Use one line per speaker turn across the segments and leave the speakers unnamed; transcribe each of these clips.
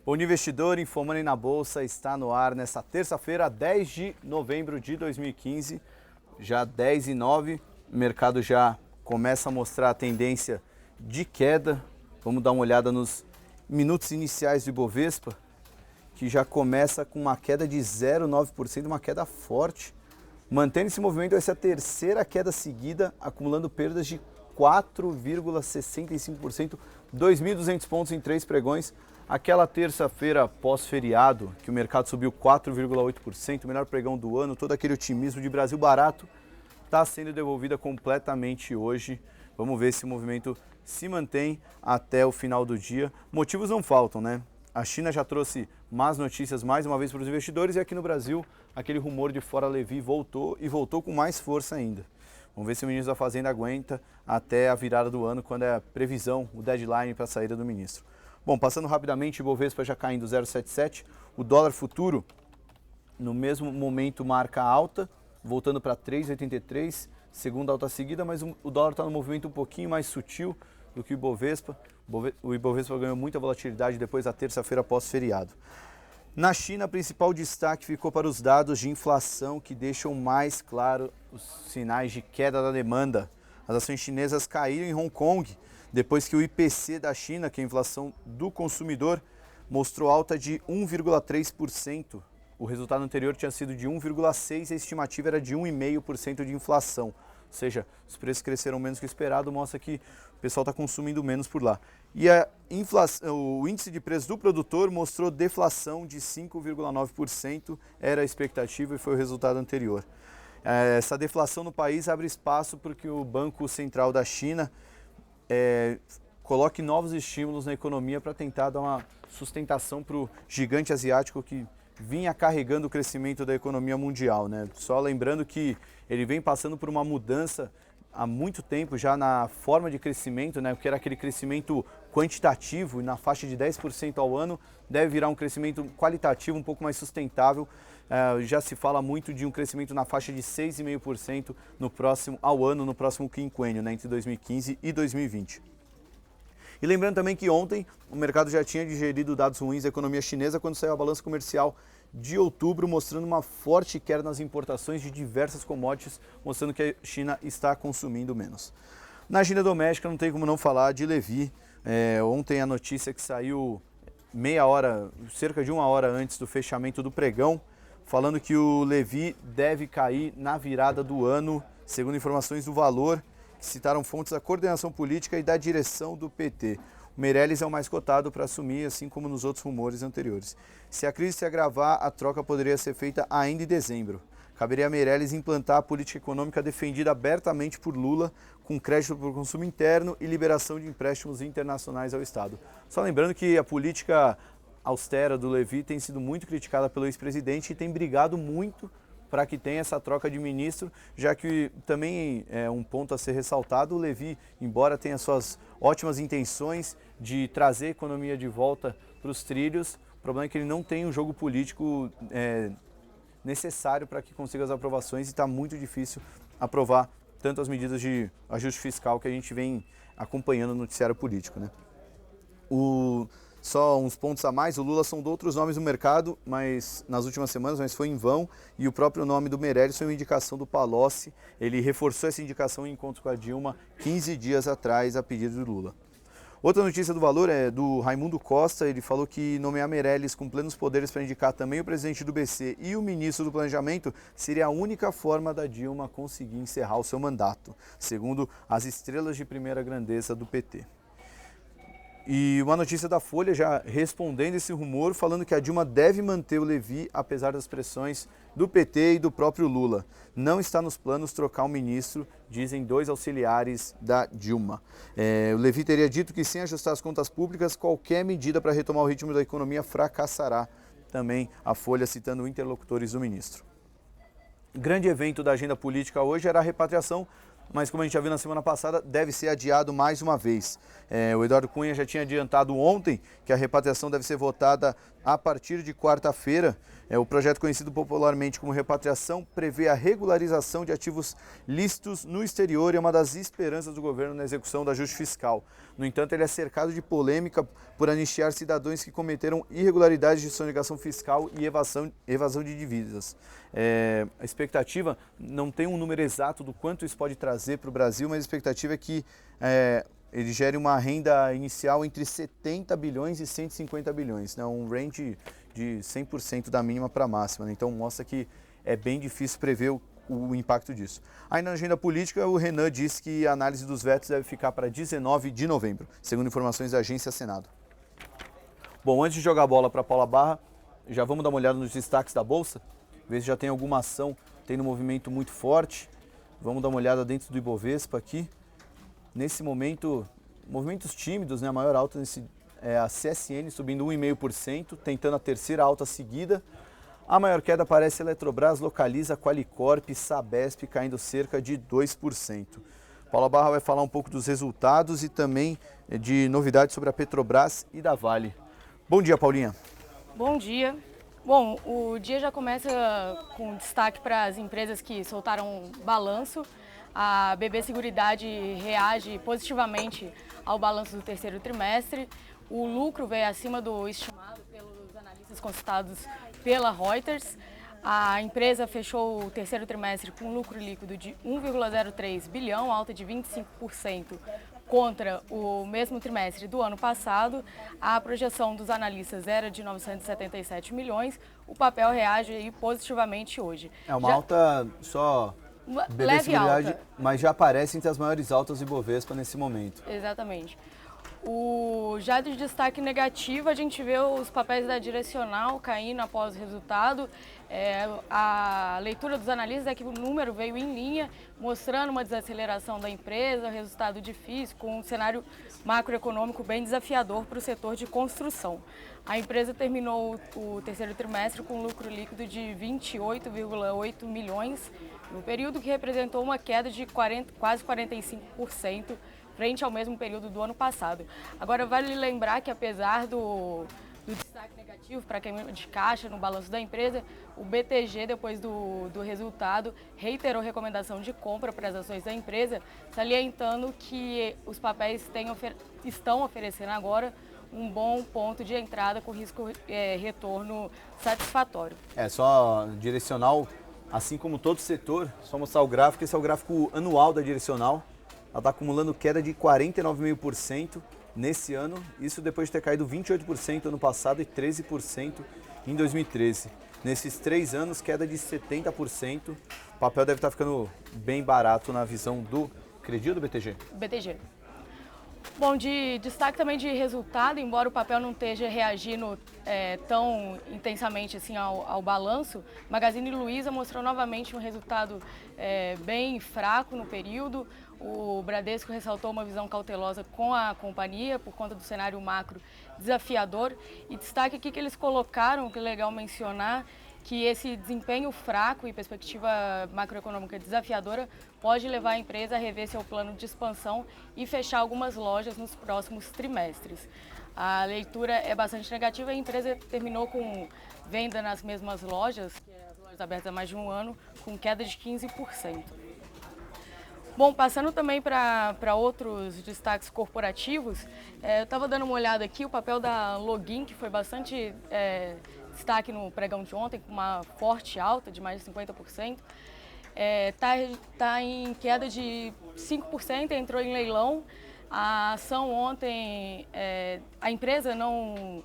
Bom dia, investidor. InfoMoney na Bolsa está no ar nesta terça-feira, 10 de novembro de 2015. Já 10h09, o mercado já começa a mostrar a tendência de queda. Vamos dar uma olhada nos minutos iniciais do Ibovespa, que já começa com uma queda de 0,9%, uma queda forte. Mantendo esse movimento, vai ser a terceira queda seguida, acumulando perdas de 4,65%, 2.200 pontos em 3 pregões. Aquela terça-feira pós-feriado, que o mercado subiu 4,8%, o melhor pregão do ano, todo aquele otimismo de Brasil barato, está sendo devolvida completamente hoje. Vamos ver se o movimento se mantém até o final do dia. Motivos não faltam, né? A China já trouxe más notícias mais uma vez para os investidores e aqui no Brasil, aquele rumor de fora Levi voltou e voltou com mais força ainda. Vamos ver se o ministro da Fazenda aguenta até a virada do ano, quando é a previsão, o deadline para a saída do ministro. Bom, passando rapidamente, o Ibovespa já caindo 0,77, o dólar futuro no mesmo momento marca alta, voltando para 3,83, segunda alta seguida, mas o dólar está no movimento um pouquinho mais sutil do que o Ibovespa. O Ibovespa ganhou muita volatilidade depois da terça-feira pós-feriado. Na China, o principal destaque ficou para os dados de inflação, que deixam mais claro os sinais de queda da demanda. As ações chinesas caíram em Hong Kong, depois que o IPC da China, que é a inflação do consumidor, mostrou alta de 1,3%. O resultado anterior tinha sido de 1,6% e a estimativa era de 1,5% de inflação. Ou seja, os preços cresceram menos que o esperado, mostra que o pessoal está consumindo menos por lá. E a inflação, o índice de preço do produtor mostrou deflação de 5,9%, era a expectativa e foi o resultado anterior. Essa deflação no país abre espaço para que o Banco Central da China coloque novos estímulos na economia para tentar dar uma sustentação para o gigante asiático que vinha carregando o crescimento da economia mundial, né? Só lembrando que ele vem passando por uma mudança há muito tempo já na forma de crescimento, né? Porque era aquele crescimento quantitativo e na faixa de 10% ao ano, deve virar um crescimento qualitativo um pouco mais sustentável. Já se fala muito de um crescimento na faixa de 6,5% ao ano, no próximo quinquênio, né? Entre 2015 e 2020. E lembrando também que ontem o mercado já tinha digerido dados ruins da economia chinesa quando saiu a balança comercial de outubro, mostrando uma forte queda nas importações de diversas commodities, mostrando que a China está consumindo menos. Na agenda doméstica não tem como não falar de Levi. Ontem a notícia que saiu cerca de uma hora antes do fechamento do pregão, falando que o Levi deve cair na virada do ano, segundo informações do Valor, que citaram fontes da coordenação política e da direção do PT. O Meirelles é o mais cotado para assumir, assim como nos outros rumores anteriores. Se a crise se agravar, a troca poderia ser feita ainda em dezembro. Caberia a Meirelles implantar a política econômica defendida abertamente por Lula, com crédito para o consumo interno e liberação de empréstimos internacionais ao Estado. Só lembrando que a política austera do Levi tem sido muito criticada pelo ex-presidente e tem brigado muito para que tenha essa troca de ministro, já que também é um ponto a ser ressaltado, o Levi, embora tenha suas ótimas intenções de trazer a economia de volta para os trilhos, o problema é que ele não tem um jogo político necessário para que consiga as aprovações e está muito difícil aprovar tanto as medidas de ajuste fiscal que a gente vem acompanhando no noticiário político, né? Só uns pontos a mais, o Lula sondou outros nomes no mercado, mas nas últimas semanas, mas foi em vão, e o próprio nome do Meirelles foi uma indicação do Palocci. Ele reforçou essa indicação em encontro com a Dilma 15 dias atrás, a pedido do Lula. Outra notícia do Valor é do Raimundo Costa, ele falou que nomear Meirelles com plenos poderes para indicar também o presidente do BC e o ministro do Planejamento seria a única forma da Dilma conseguir encerrar o seu mandato, segundo as estrelas de primeira grandeza do PT. E uma notícia da Folha já respondendo esse rumor, falando que a Dilma deve manter o Levi apesar das pressões do PT e do próprio Lula. Não está nos planos trocar o ministro, dizem 2 auxiliares da Dilma. O Levi teria dito que sem ajustar as contas públicas, qualquer medida para retomar o ritmo da economia fracassará. Também a Folha citando interlocutores do ministro. Grande evento da agenda política hoje era a repatriação, mas como a gente já viu na semana passada, deve ser adiado mais uma vez. O Eduardo Cunha já tinha adiantado ontem que a repatriação deve ser votada a partir de quarta-feira. O projeto, conhecido popularmente como repatriação, prevê a regularização de ativos lícitos no exterior e é uma das esperanças do governo na execução do ajuste fiscal. No entanto, ele é cercado de polêmica por anistiar cidadãos que cometeram irregularidades de sonegação fiscal e evasão de dívidas. A expectativa, não tem um número exato do quanto isso pode trazer para o Brasil, mas a expectativa é que ele gere uma renda inicial entre 70 bilhões e 150 bilhões, né? Um range de 100% da mínima para a máxima, né? Então mostra que é bem difícil prever o impacto disso. Aí na agenda política, o Renan disse que a análise dos vetos deve ficar para 19 de novembro, segundo informações da agência Senado. Bom, antes de jogar a bola para Paula Barra, já vamos dar uma olhada nos destaques da Bolsa, ver se já tem alguma ação, tem um movimento muito forte. Vamos dar uma olhada dentro do Ibovespa aqui. Nesse momento, movimentos tímidos, né? A maior alta é a CSN subindo 1,5%, tentando a terceira alta seguida. A maior queda aparece Eletrobras, Localiza, Qualicorp e Sabesp caindo cerca de 2%. Paula Barra vai falar um pouco dos resultados e também de novidades sobre a Petrobras e da Vale. Bom dia, Paulinha.
Bom dia. Bom, o dia já começa com destaque para as empresas que soltaram balanço. A BB Seguridade reage positivamente ao balanço do terceiro trimestre. O lucro veio acima do estimado pelos analistas consultados pela Reuters. A empresa fechou o terceiro trimestre com um lucro líquido de 1,03 bilhão, alta de 25% contra o mesmo trimestre do ano passado. A projeção dos analistas era de 977 milhões. O papel reage aí positivamente hoje.
É uma alta só...
leve alta.
Mas já aparece entre as maiores altas do Ibovespa nesse momento.
Exatamente. Já de destaque negativo, a gente vê os papéis da Direcional caindo após o resultado. A leitura dos analistas é que o número veio em linha, mostrando uma desaceleração da empresa, resultado difícil, com um cenário macroeconômico bem desafiador para o setor de construção. A empresa terminou o terceiro trimestre com um lucro líquido de 28,8 milhões, no período que representou uma queda de quase 45%, frente ao mesmo período do ano passado. Agora, vale lembrar que apesar do destaque negativo para queima de caixa no balanço da empresa, o BTG, depois do resultado, reiterou recomendação de compra para as ações da empresa, salientando que os papéis estão oferecendo agora um bom ponto de entrada com risco retorno satisfatório.
Só Direcional, assim como todo setor, só mostrar o gráfico, esse é o gráfico anual da Direcional. Ela está acumulando queda de 49,5% nesse ano, isso depois de ter caído 28% ano passado e 13% em 2013. Nesses 3 anos, queda de 70%. O papel deve estar ficando bem barato na visão do Credi ou do BTG?
BTG. Bom, de destaque também de resultado, embora o papel não esteja reagindo tão intensamente assim ao balanço, Magazine Luiza mostrou novamente um resultado bem fraco no período. O Bradesco ressaltou uma visão cautelosa com a companhia por conta do cenário macro desafiador. E destaque aqui que eles colocaram, que é legal mencionar, que esse desempenho fraco e perspectiva macroeconômica desafiadora pode levar a empresa a rever seu plano de expansão e fechar algumas lojas nos próximos trimestres. A leitura é bastante negativa, a empresa terminou com venda nas mesmas lojas, que é as lojas abertas há mais de um ano, com queda de 15%. Bom, passando também para outros destaques corporativos, eu estava dando uma olhada aqui, o papel da Login, que foi bastante destaque no pregão de ontem, com uma forte alta de mais de 50%, tá em queda de 5%, entrou em leilão. A ação ontem, a empresa não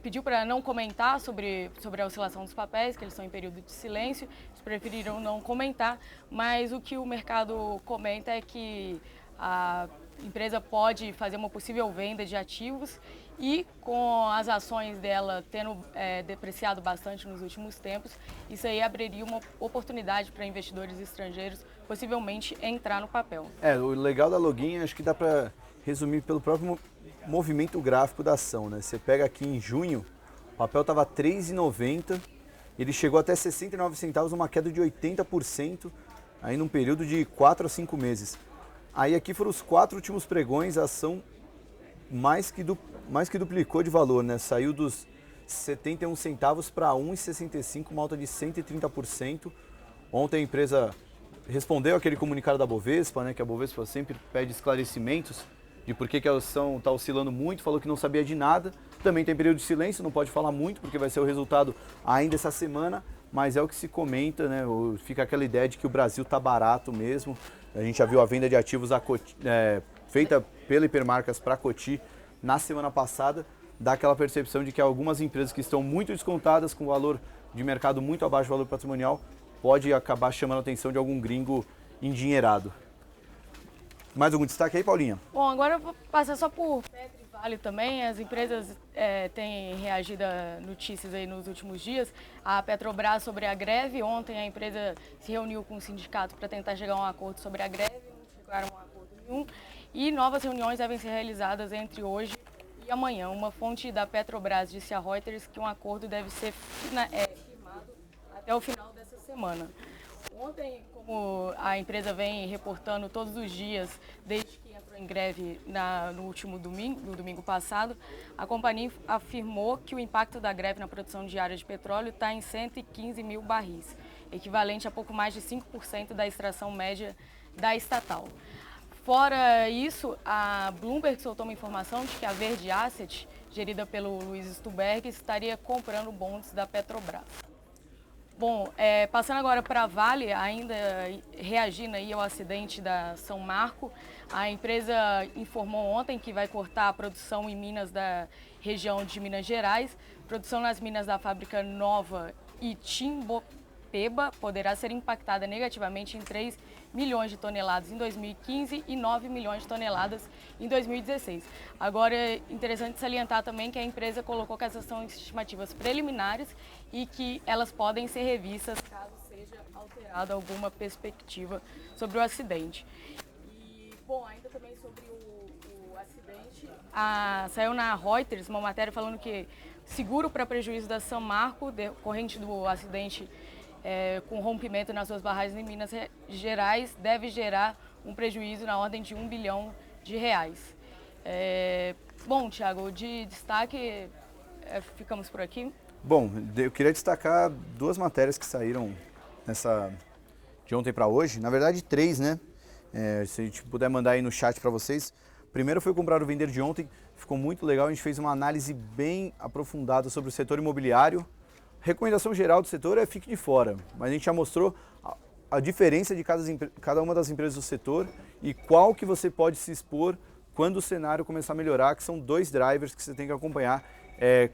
pediu para não comentar sobre a oscilação dos papéis, que eles estão em período de silêncio, eles preferiram não comentar, mas o que o mercado comenta é que a empresa pode fazer uma possível venda de ativos e com as ações dela tendo depreciado bastante nos últimos tempos, isso aí abriria uma oportunidade para investidores estrangeiros possivelmente entrar no papel.
O legal da Login, acho que dá para resumir pelo próprio movimento gráfico da ação, né? Você pega aqui em junho, o papel estava R$ 3,90, ele chegou até 69 centavos, uma queda de 80%, aí num período de 4 a 5 meses. Aí aqui foram os 4 últimos pregões, a ação mais que duplicou de valor, né? Saiu dos 71 centavos para 1,65, uma alta de 130%. Ontem a empresa respondeu aquele comunicado da Bovespa, né, que a Bovespa sempre pede esclarecimentos de por que a ação está oscilando muito, falou que não sabia de nada. Também tem período de silêncio, não pode falar muito, porque vai ser o resultado ainda essa semana, mas é o que se comenta, né? Fica aquela ideia de que o Brasil está barato mesmo. A gente já viu a venda de ativos feita pela Hipermarcas para a Coty na semana passada, dá aquela percepção de que algumas empresas que estão muito descontadas, com valor de mercado muito abaixo do valor patrimonial, pode acabar chamando a atenção de algum gringo endinheirado. Mais algum destaque aí, Paulinha?
Bom, agora eu vou passar só por Petro e Vale também. As empresas têm reagido a notícias aí nos últimos dias. A Petrobras sobre a greve. Ontem a empresa se reuniu com o sindicato para tentar chegar a um acordo sobre a greve. Não chegaram a um acordo nenhum. E novas reuniões devem ser realizadas entre hoje e amanhã. Uma fonte da Petrobras disse a Reuters que um acordo deve ser firmado até o final dessa semana. Ontem, como a empresa vem reportando todos os dias, desde que entrou em greve no último domingo, no domingo passado, a companhia afirmou que o impacto da greve na produção diária de petróleo está em 115 mil barris, equivalente a pouco mais de 5% da extração média da estatal. Fora isso, a Bloomberg soltou uma informação de que a Verde Asset, gerida pelo Luiz Stuberg, estaria comprando bonds da Petrobras. Bom, passando agora para a Vale, ainda reagindo aí ao acidente da São Marco, a empresa informou ontem que vai cortar a produção em minas da região de Minas Gerais. Produção nas minas da fábrica Nova e Timbopeba poderá ser impactada negativamente em 3 milhões de toneladas em 2015 e 9 milhões de toneladas em 2016. Agora, é interessante salientar também que a empresa colocou que essas são estimativas preliminares e que elas podem ser revistas caso seja alterada alguma perspectiva sobre o acidente. E, bom, ainda também sobre o acidente, saiu na Reuters uma matéria falando que seguro para prejuízo da São Marco, decorrente do acidente com rompimento nas suas barragens em Minas Gerais, deve gerar um prejuízo na ordem de R$1 bilhão. Bom, Thiago, de destaque, ficamos por aqui.
Bom, eu queria destacar duas matérias que saíram de ontem para hoje. Na verdade, três, né? Se a gente puder mandar aí no chat para vocês. Primeiro foi o Comprar ou Vender de ontem, ficou muito legal. A gente fez uma análise bem aprofundada sobre o setor imobiliário. Recomendação geral do setor é fique de fora, mas a gente já mostrou a diferença de cada uma das empresas do setor e qual que você pode se expor quando o cenário começar a melhorar, que são dois drivers que você tem que acompanhar.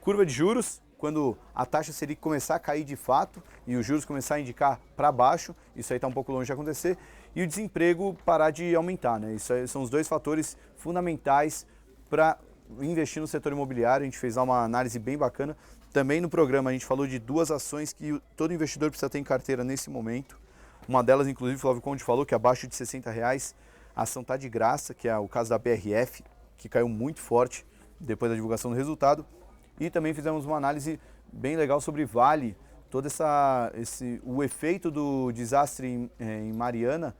Curva de juros, quando a taxa Selic começar a cair de fato e os juros começar a indicar para baixo, isso aí está um pouco longe de acontecer, e o desemprego parar de aumentar, né? Isso aí são os dois fatores fundamentais para investir no setor imobiliário. A gente fez uma análise bem bacana. Também no programa a gente falou de duas ações que todo investidor precisa ter em carteira nesse momento. Uma delas, inclusive, o Flávio Conde falou que abaixo de R$60 a ação está de graça, que é o caso da BRF, que caiu muito forte depois da divulgação do resultado. E também fizemos uma análise bem legal sobre Vale, todo o efeito do desastre em Mariana,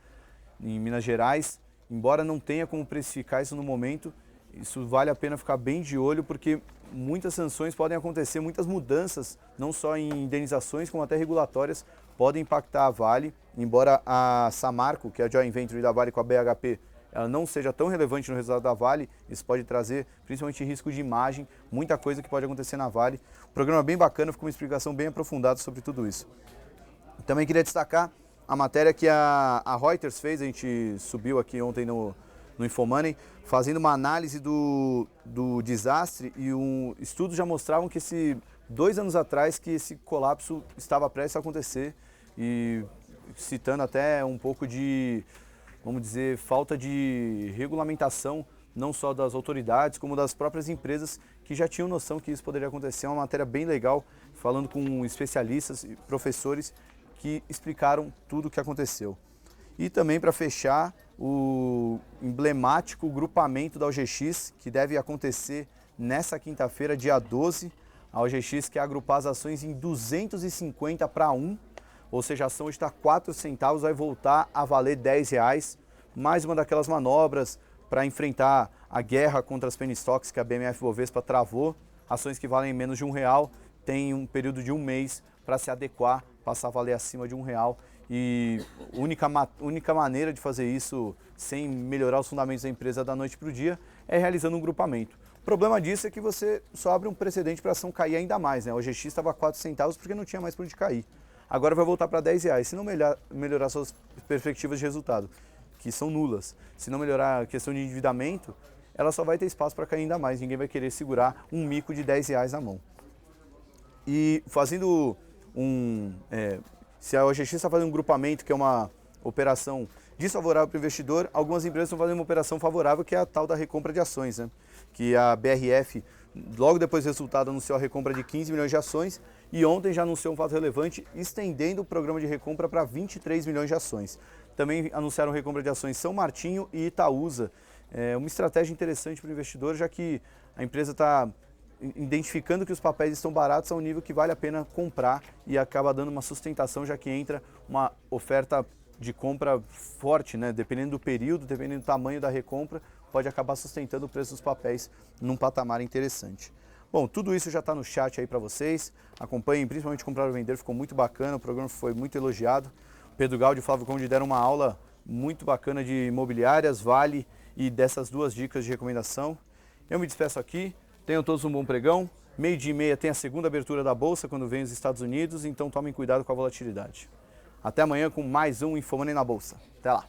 em Minas Gerais. Embora não tenha como precificar isso no momento, isso vale a pena ficar bem de olho, porque muitas sanções podem acontecer, muitas mudanças, não só em indenizações, como até regulatórias, podem impactar a Vale. Embora a Samarco, que é a joint venture da Vale com a BHP, ela não seja tão relevante no resultado da Vale, isso pode trazer principalmente risco de imagem, muita coisa que pode acontecer na Vale. O programa é bem bacana, ficou uma explicação bem aprofundada sobre tudo isso. Também queria destacar a matéria que a Reuters fez, a gente subiu aqui ontem no Infomoney, fazendo uma análise do desastre, e estudos já mostravam que 2 anos atrás que esse colapso estava prestes a acontecer, e citando até um pouco de, vamos dizer, falta de regulamentação, não só das autoridades, como das próprias empresas que já tinham noção que isso poderia acontecer. É uma matéria bem legal, falando com especialistas e professores que explicaram tudo o que aconteceu. E também, para fechar, o emblemático grupamento da OGX, que deve acontecer nessa quinta-feira, dia 12. A OGX quer agrupar as ações em 250 para 1, ou seja, a ação hoje está 4 centavos, vai voltar a valer R$10. Mais uma daquelas manobras para enfrentar a guerra contra as penny stocks que a BMF Bovespa travou. Ações que valem menos de R$1 tem um período de 1 mês para se adequar, passar a valer acima de R$1. E a única maneira de fazer isso sem melhorar os fundamentos da empresa da noite para o dia é realizando um grupamento. O problema disso é que você só abre um precedente para a ação cair ainda mais, né? O OGX estava a 4 centavos porque não tinha mais por onde cair. Agora vai voltar para R$10. Se não melhorar suas perspectivas de resultado, que são nulas, se não melhorar a questão de endividamento, ela só vai ter espaço para cair ainda mais. Ninguém vai querer segurar um mico de R$10 na mão. E fazendo se a OGX está fazendo um grupamento, que é uma operação desfavorável para o investidor, algumas empresas estão fazendo uma operação favorável, que é a tal da recompra de ações, né? Que a BRF, logo depois do resultado, anunciou a recompra de 15 milhões de ações e ontem já anunciou um fato relevante, estendendo o programa de recompra para 23 milhões de ações. Também anunciaram recompra de ações São Martinho e Itaúsa. É uma estratégia interessante para o investidor, já que a empresa está identificando que os papéis estão baratos a um nível que vale a pena comprar e acaba dando uma sustentação, já que entra uma oferta de compra forte, né? Dependendo do período, dependendo do tamanho da recompra, pode acabar sustentando o preço dos papéis num patamar interessante. Bom, tudo isso já está no chat aí para vocês. Acompanhem, principalmente Comprar ou Vender, ficou muito bacana, o programa foi muito elogiado. Pedro Gaudi e Flávio Conde deram uma aula muito bacana de imobiliárias, Vale e dessas duas dicas de recomendação. Eu me despeço aqui. Tenham todos um bom pregão. 12h30 tem a segunda abertura da Bolsa quando vem os Estados Unidos, então tomem cuidado com a volatilidade. Até amanhã com mais um Infomoney na Bolsa. Até lá!